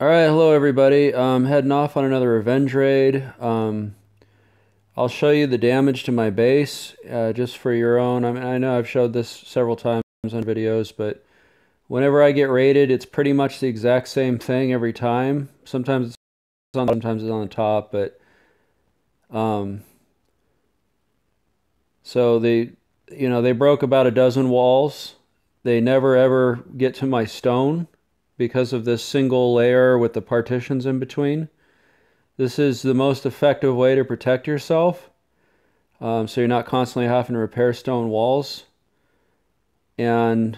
Alright, hello everybody. Heading off on another revenge raid. I'll show you the damage to my base, just for your own. I mean, I know I've showed this several times on videos, but whenever I get raided, it's pretty much the exact same thing every time. Sometimes it's on, sometimes it's on the top, but so they broke about a dozen walls. They never ever get to my stone because of this single layer with the partitions in between. This is the most effective way to protect yourself, so you're not constantly having to repair stone walls. And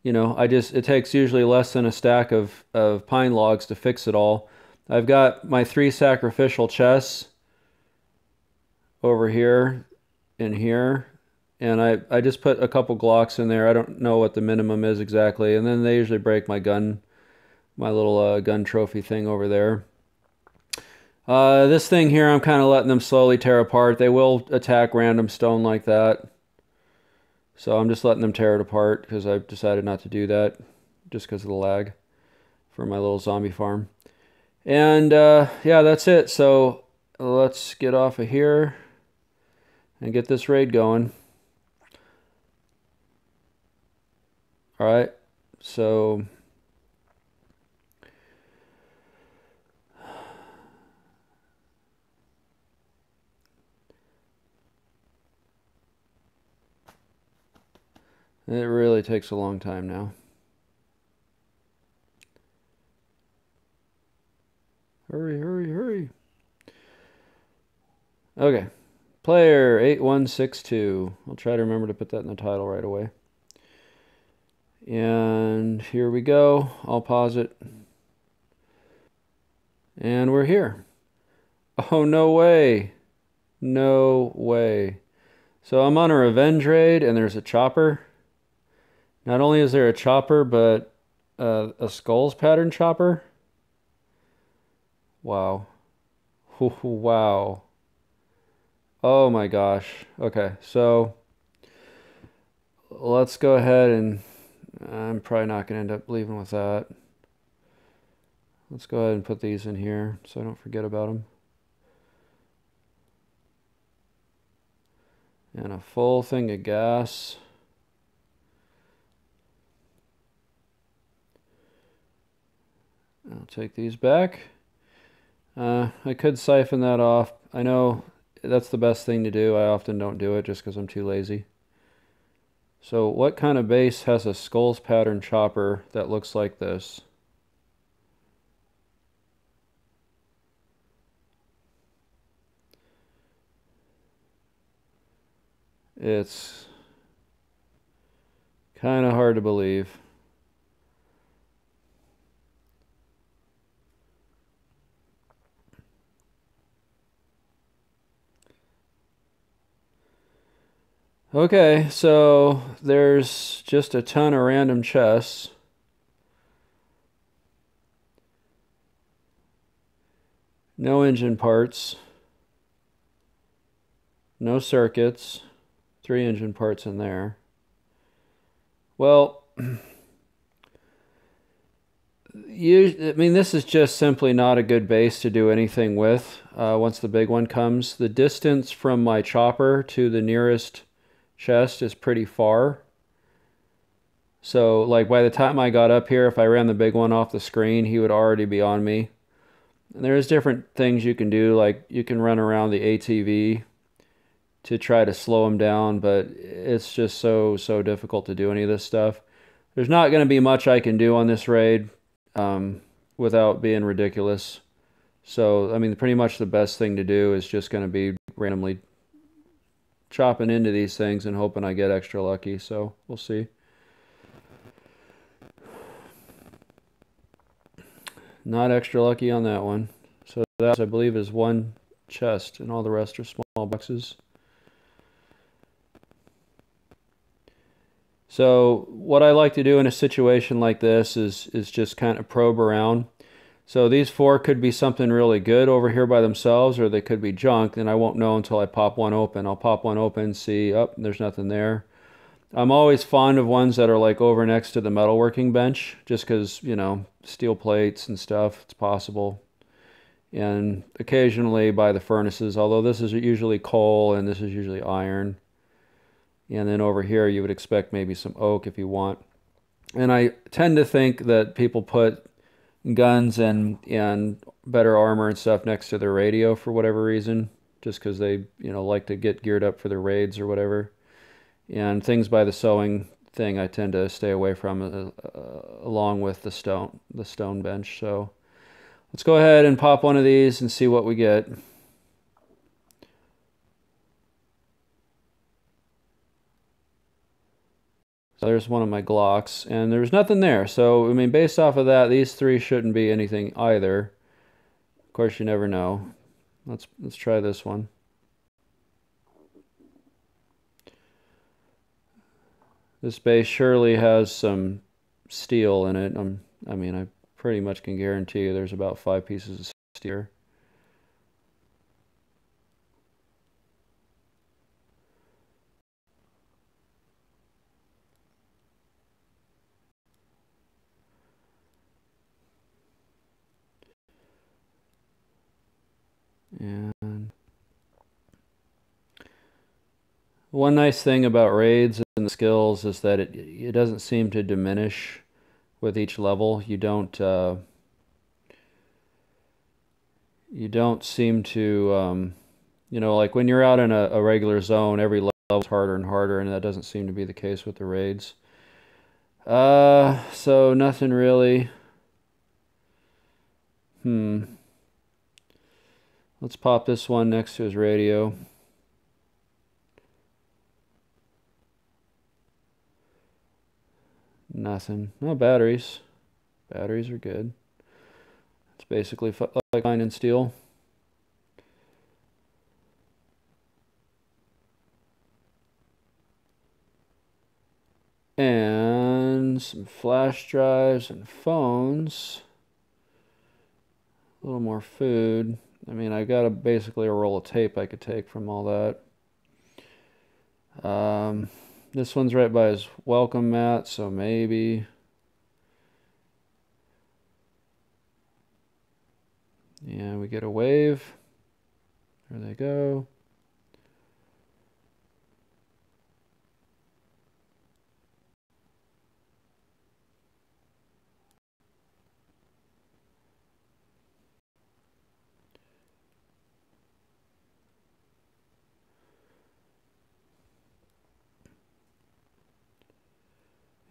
it takes usually less than a stack of pine logs to fix it all. I've got my 3 sacrificial chests over here and here, and I just put a couple Glocks in there. I don't know what the minimum is exactly, and then they usually break my little gun trophy thing over there. This thing here, I'm kind of letting them slowly tear apart. They will attack random stone like that. So I'm just letting them tear it apart because I've decided not to do that just because of the lag for my little zombie farm. And yeah, that's it. So let's get off of here and get this raid going. All right, so it really takes a long time now. Hurry, hurry, hurry. Okay. Player8162. I'll try to remember to put that in the title right away. And here we go. I'll pause it. And we're here. Oh, no way. No way. So I'm on a revenge raid and there's a chopper. Not only is there a chopper, but a skulls pattern chopper. Wow. Wow. Oh my gosh. Okay, so let's go ahead and I'm probably not going to end up leaving with that. Let's go ahead and put these in here so I don't forget about them. And a full thing of gas. I'll take these back. I could siphon that off. I know that's the best thing to do. I often don't do it just because I'm too lazy. So what kind of base has a skulls pattern chopper that looks like this? It's kind of hard to believe. Okay, so there's just a ton of random chests. No engine parts. No circuits. 3 engine parts in there. Well, I mean, this is just simply not a good base to do anything with once the big one comes. The distance from my chopper to the nearest chest is pretty far. So, like, by the time I got up here, if I ran the big one off the screen, he would already be on me. And there's different things you can do, like you can run around the ATV to try to slow him down, but it's just so difficult to do any of this stuff. There's not going to be much I can do on this raid without being ridiculous. So, I mean, pretty much the best thing to do is just going to be randomly chopping into these things and hoping I get extra lucky. So, we'll see. Not extra lucky on that one. So that, I believe, is 1 chest, and all the rest are small boxes. So what I like to do in a situation like this is just kind of probe around. So these 4 could be something really good over here by themselves, or they could be junk, and I won't know until I pop one open. I'll pop one open, see, oh, there's nothing there. I'm always fond of ones that are like over next to the metalworking bench, just because, you know, steel plates and stuff, it's possible. And occasionally by the furnaces, although this is usually coal and this is usually iron. And then over here you would expect maybe some oak if you want. And I tend to think that people put guns and better armor and stuff next to their radio for whatever reason, just because they, you know, like to get geared up for their raids or whatever. And things by the sewing thing I tend to stay away from, along with the stone bench. So let's go ahead and pop one of these and see what we get. So there's one of my Glocks, and there's nothing there. So, I mean, based off of that, these three shouldn't be anything either. Of course, you never know. Let's try this one. This base surely has some steel in it. I mean, I pretty much can guarantee you there's about 5 pieces of steel. And one nice thing about raids and the skills is that it doesn't seem to diminish with each level. You don't seem to, you know, like when you're out in a regular zone, every level is harder and harder, and that doesn't seem to be the case with the raids. So nothing really. Let's pop this one next to his radio. Nothing. No batteries. Batteries are good. It's basically like iron and steel. And some flash drives and phones. A little more food. I mean, I got basically a roll of tape I could take from all that. This one's right by his welcome mat, so maybe. Yeah, we get a wave. There they go.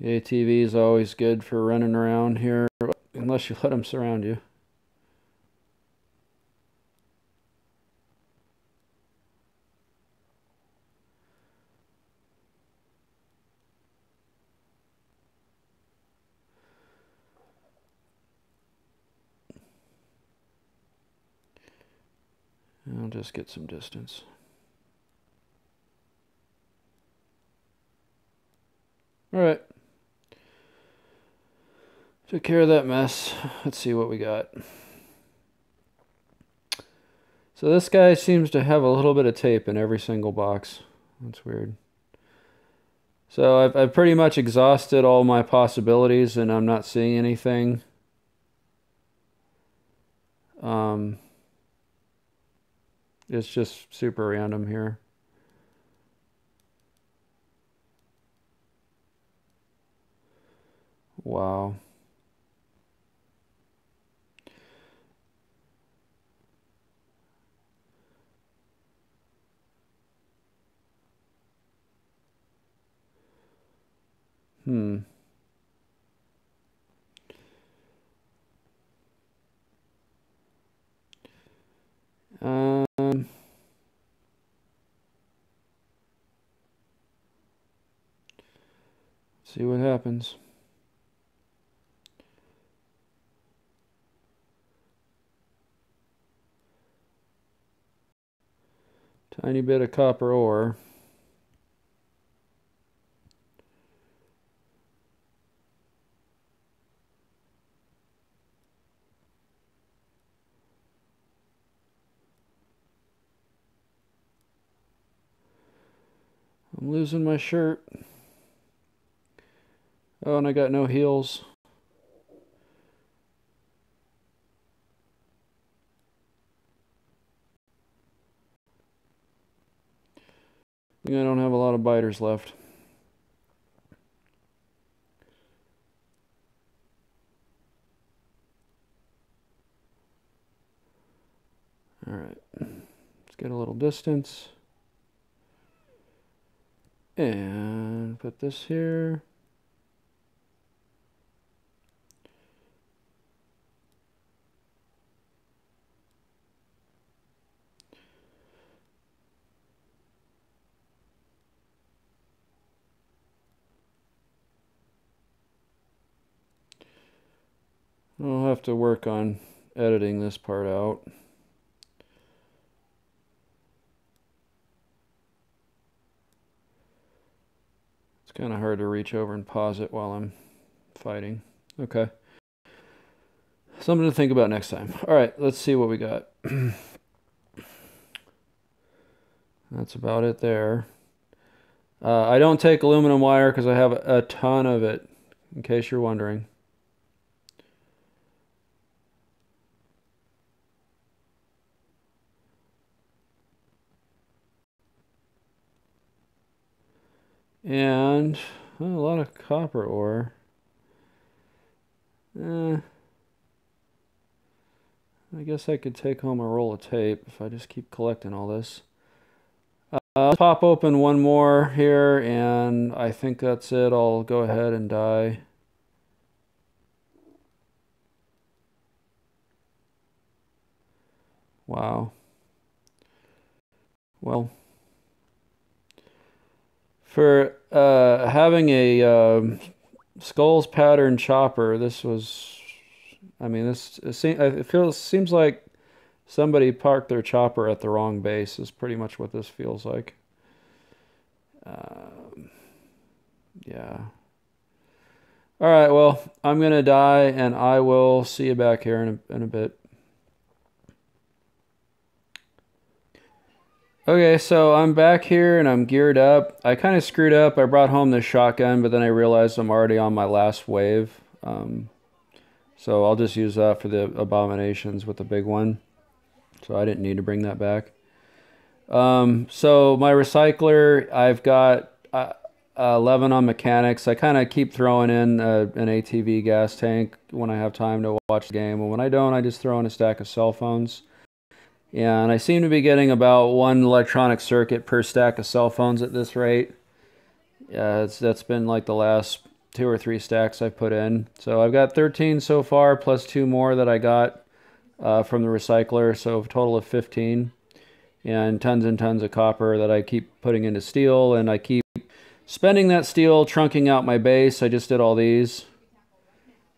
The ATV is always good for running around here, unless you let them surround you. I'll just get some distance. All right. Took care of that mess. Let's see what we got. So this guy seems to have a little bit of tape in every single box. That's weird. So I've pretty much exhausted all my possibilities, and I'm not seeing anything. It's just super random here. Wow. Hmm. See what happens. Tiny bit of copper ore. I'm losing my shirt. Oh, and I got no heals. I think I don't have a lot of biters left. All right, let's get a little distance. And put this here. I'll have to work on editing this part out. It's kind of hard to reach over and pause it while I'm fighting. Okay. Something to think about next time. All right, let's see what we got. That's about it there. I don't take aluminum wire because I have a ton of it, in case you're wondering. And a lot of copper ore. I guess I could take home a roll of tape if I just keep collecting all this. Let's pop open one more here, and I think that's it. I'll go ahead and die. Wow. Well, for having a skulls pattern chopper, this was, I mean, it seems like somebody parked their chopper at the wrong base is pretty much what this feels like. Yeah. All right, well, I'm going to die, and I will see you back here in a bit. Okay, so I'm back here, and I'm geared up. I kind of screwed up. I brought home this shotgun, but then I realized I'm already on my last wave. So I'll just use that for the abominations with the big one. So I didn't need to bring that back. So my recycler, I've got 11 on mechanics. I kind of keep throwing in an ATV gas tank when I have time to watch the game. And when I don't, I just throw in a stack of cell phones. And I seem to be getting about one electronic circuit per stack of cell phones at this rate. Yeah, that's been like the last 2 or 3 stacks I've put in. So I've got 13 so far, plus 2 more that I got from the recycler, so a total of 15. And tons of copper that I keep putting into steel, and I keep spending that steel trunking out my base. I just did all these.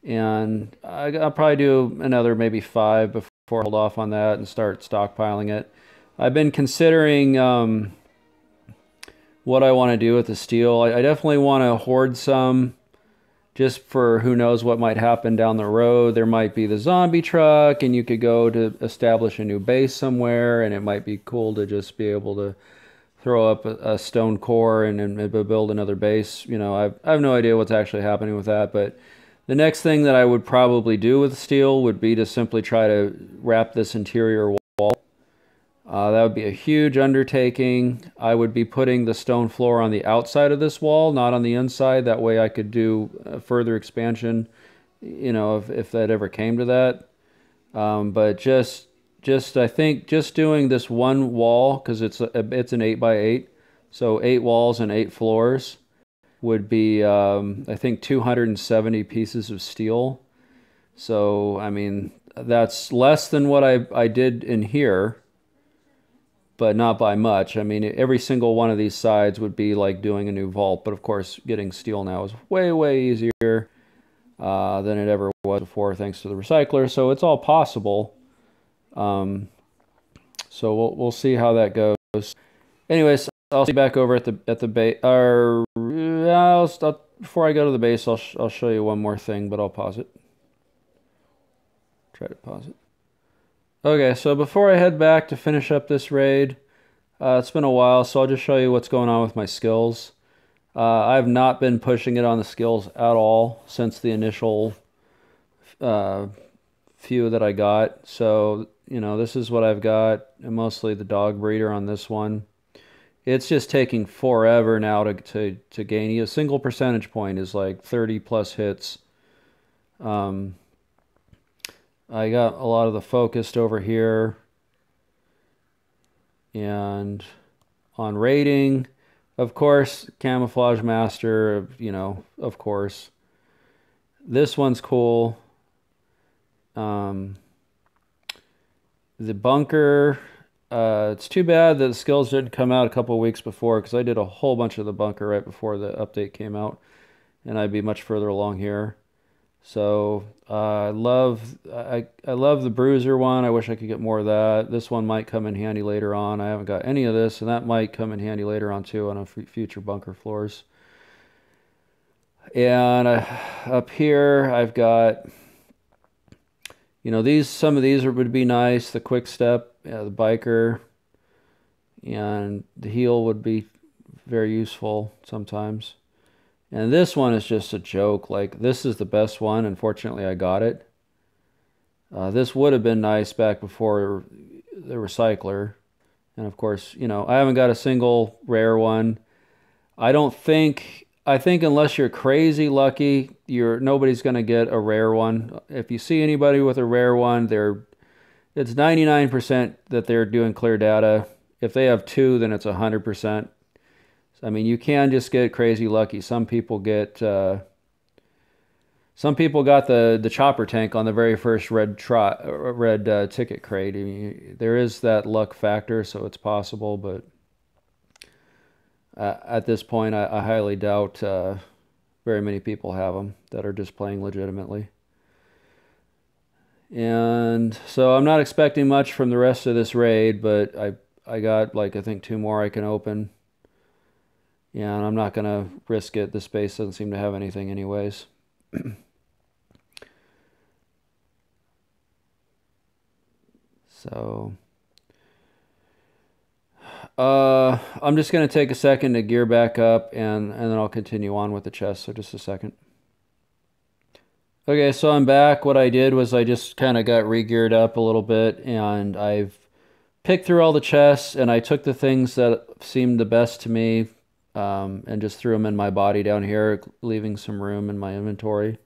And I'll probably do another maybe 5 before I hold off on that and start stockpiling it. I've been considering what I want to do with the steel. I definitely want to hoard some just for who knows what might happen down the road. There might be the zombie truck, and you could go to establish a new base somewhere, and it might be cool to just be able to throw up a stone core and build another base. You know, I have no idea what's actually happening with that, but the next thing that I would probably do with steel would be to simply try to wrap this interior wall. That would be a huge undertaking. I would be putting the stone floor on the outside of this wall, not on the inside. That way I could do further expansion, you know, if that ever came to that. But just I think just doing this one wall, because it's an 8x8, so 8 walls and 8 floors would be, I think, 270 pieces of steel. So, I mean, that's less than what I did in here, but not by much. I mean, every single one of these sides would be like doing a new vault, but of course, getting steel now is way easier than it ever was before, thanks to the recycler. So it's all possible. So we'll see how that goes. Anyways, I'll see you back over at the base. Before I go to the base, I'll show you one more thing, but I'll pause it. Try to pause it. Okay, so before I head back to finish up this raid, it's been a while, so I'll just show you what's going on with my skills. I've not been pushing it on the skills at all since the initial uh, few that I got. So, you know, this is what I've got, and mostly the dog breeder on this one. It's just taking forever now to gain. A single percentage point is like 30 plus hits. Um, I got a lot of the focused over here. And on rating, of course, Camouflage Master, you know, of course. This one's cool. Um, the bunker, it's too bad that the skills didn't come out a couple of weeks before because I did a whole bunch of the bunker right before the update came out, and I'd be much further along here. So I love the bruiser one. I wish I could get more of that. This one might come in handy later on. I haven't got any of this, and that might come in handy later on too on a future bunker floors. And up here I've got, you know, some of these would be nice. The quick step, the biker, and the heal would be very useful sometimes. And this one is just a joke. Like, this is the best one. Unfortunately, I got it. This would have been nice back before the recycler. And of course, you know, I haven't got a single rare one. I think unless you're crazy lucky, nobody's going to get a rare one. If you see anybody with a rare one, it's 99% that they're doing clear data. If they have two, then it's 100%. I mean, you can just get crazy lucky. Some people got the chopper tank on the very first red ticket crate. I mean, there is that luck factor, so it's possible, but at this point, I highly doubt very many people have them that are just playing legitimately. And so I'm not expecting much from the rest of this raid, but I got like, I think 2 more I can open. Yeah, and I'm not going to risk it. This space doesn't seem to have anything anyways. So, I'm just going to take a second to gear back up, and then I'll continue on with the chest. So just a second. Okay, so I'm back. What I did was I just kind of got re-geared up a little bit, and I've picked through all the chests, and I took the things that seemed the best to me, and just threw them in my body down here, leaving some room in my inventory.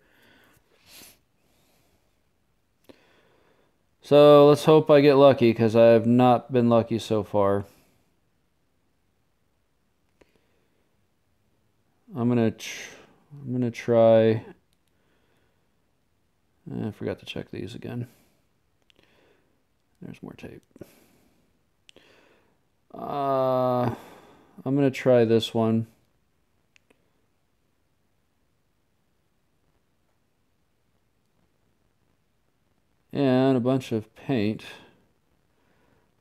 So let's hope I get lucky, because I have not been lucky so far. I'm gonna try. I forgot to check these again. There's more tape. I'm gonna try this one. And a bunch of paint.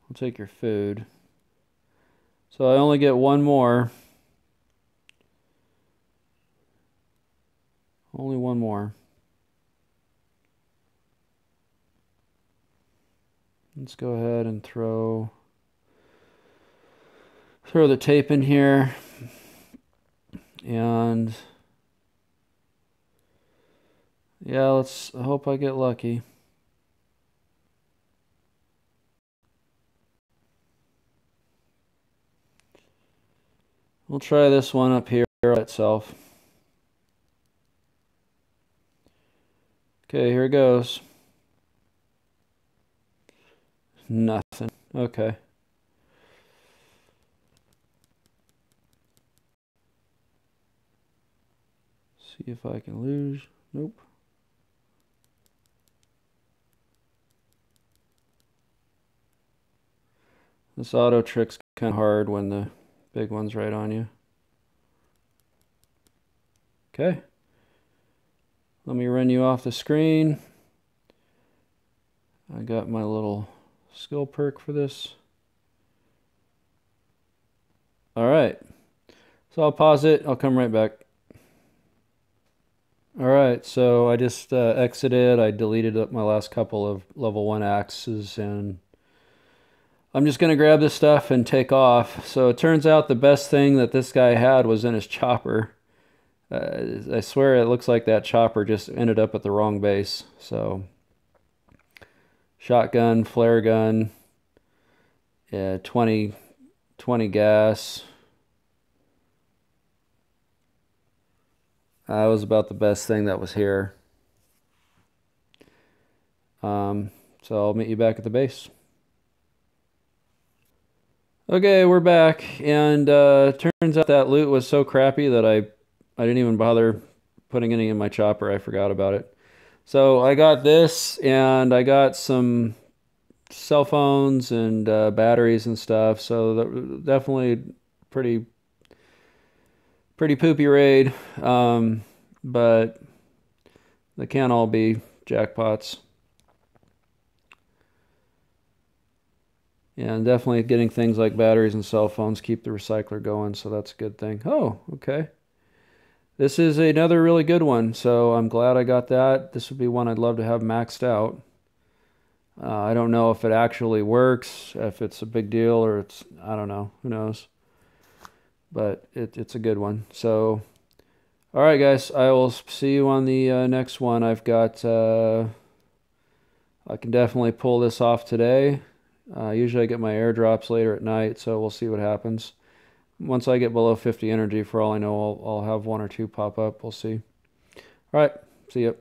I'll take your food. So I only get one more. Only one more. Let's go ahead and throw the tape in here. And yeah, let's hope I get lucky. We'll try this one up here itself. Okay, here it goes. Nothing. Okay. See if I can lose. Nope. This auto trick's kind of hard when the big one's right on you. Okay. Let me run you off the screen. I got my little skill perk for this. All right. So I'll pause it. I'll come right back. All right. So I just exited. I deleted up my last couple of level 1 axes, and I'm just going to grab this stuff and take off. So it turns out the best thing that this guy had was in his chopper. I swear it looks like that chopper just ended up at the wrong base. So shotgun, flare gun, yeah, 20 gas. That was about the best thing that was here. So I'll meet you back at the base. Okay, we're back, and turns out that loot was so crappy that I didn't even bother putting any in my chopper. I forgot about it. So I got this, and I got some cell phones and batteries and stuff. So definitely pretty poopy raid, but they can't all be jackpots. Yeah, and definitely getting things like batteries and cell phones keep the recycler going, so that's a good thing. Oh, okay. This is another really good one, so I'm glad I got that. This would be one I'd love to have maxed out. I don't know if it actually works, if it's a big deal, or I don't know, who knows. But it's a good one. So, all right, guys, I will see you on the next one. I can definitely pull this off today. Usually I get my airdrops later at night, so we'll see what happens. Once I get below 50 energy, for all I know, I'll have one or two pop up. We'll see. All right, see ya.